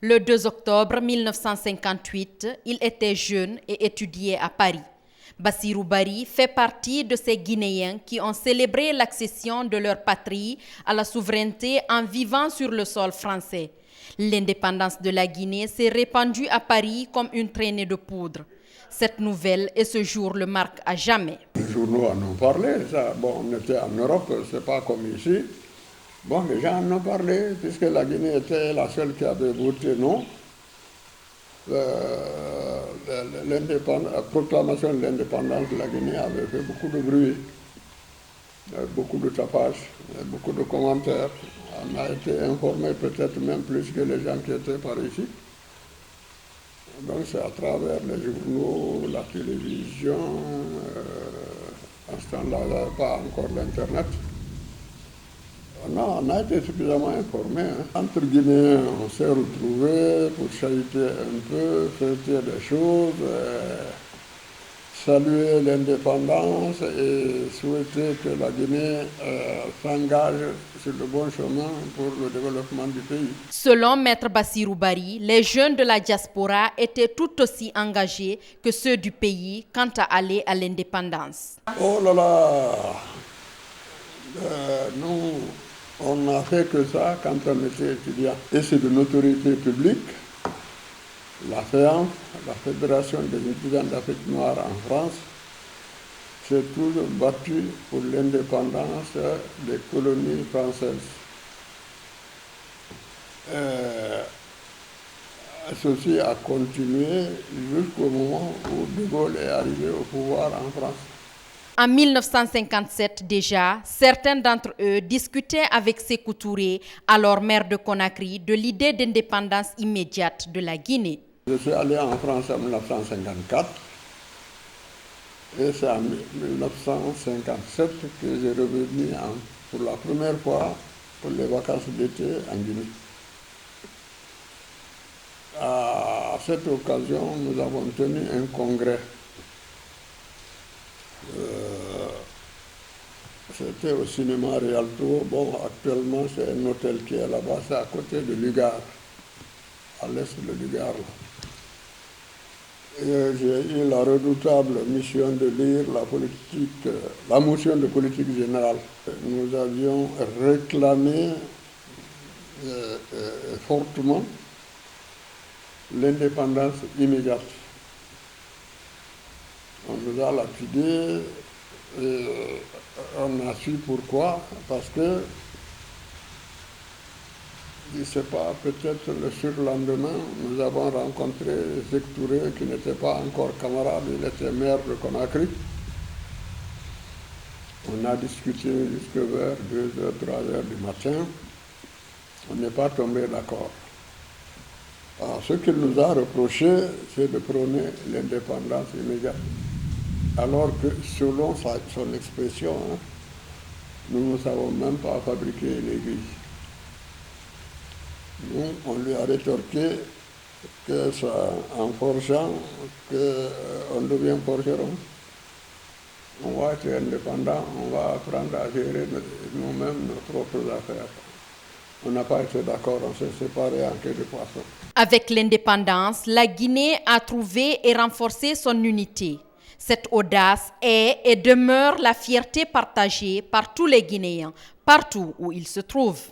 Le 2 octobre 1958, il était jeune et étudiait à Paris. Bassirou Barry fait partie de ces Guinéens qui ont célébré l'accession de leur patrie à la souveraineté en vivant sur le sol français. L'indépendance de la Guinée s'est répandue à Paris comme une traînée de poudre. Cette nouvelle et ce jour le marquent à jamais. Les journaux en ont parlé, ça. Bon, on était en Europe, c'est pas comme ici. Bon, les gens en ont parlé, puisque la Guinée était la seule qui avait voté non. La proclamation de l'indépendance de la Guinée avait fait beaucoup de bruit, beaucoup de tapage, beaucoup de commentaires. On a été informé peut-être même plus que les gens qui étaient par ici. Donc c'est à travers les journaux, la télévision, à ce temps-là, il n'y avait pas encore l'Internet. On a été suffisamment informés. Entre Guinéens, on s'est retrouvés pour chahuter un peu, fêter des choses, saluer l'indépendance et souhaiter que la Guinée s'engage sur le bon chemin pour le développement du pays. Selon Maître Bassirou Barry, les jeunes de la diaspora étaient tout aussi engagés que ceux du pays quant à aller à l'indépendance. Oh là là, nous, on n'a fait que ça quand on était étudiant. Et c'est de notoriété publique. La FEANF, la Fédération des étudiants d'Afrique noire en France, s'est toujours battue pour l'indépendance des colonies françaises. Ceci a continué jusqu'au moment où De Gaulle est arrivé au pouvoir en France. En 1957 déjà, certains d'entre eux discutaient avec Sékou Touré, alors maire de Conakry, de l'idée d'indépendance immédiate de la Guinée. Je suis allé en France en 1954 et c'est en 1957 que j'ai revenu pour la première fois pour les vacances d'été en Guinée. À cette occasion, nous avons tenu un congrès. C'était au cinéma Rialto. Bon, actuellement, c'est un hôtel qui est là-bas, c'est à côté de Lugar, à l'est de Lugar. J'ai eu la redoutable mission de lire la motion de politique générale. Nous avions réclamé fortement l'indépendance immédiate. On nous a lapidé, on a su pourquoi, parce que, je ne sais pas, peut-être le surlendemain, nous avons rencontré Sékou Touré qui n'était pas encore camarade, il était maire de Conakry. On a discuté jusque vers 2h, 3h du matin. On n'est pas tombé d'accord. Alors, ce qu'il nous a reproché, c'est de prôner l'indépendance immédiate. Alors que, selon son expression, nous ne savons même pas fabriquer l'aiguille. Nous, on lui a rétorqué que ça, en forgeant, qu'on devient forgeron. On va être indépendant, on va apprendre à gérer nous-mêmes nos propres affaires. On n'a pas été d'accord, on s'est séparés en queue de poisson. Avec l'indépendance, la Guinée a trouvé et renforcé son unité. Cette audace est et demeure la fierté partagée par tous les Guinéens, partout où ils se trouvent.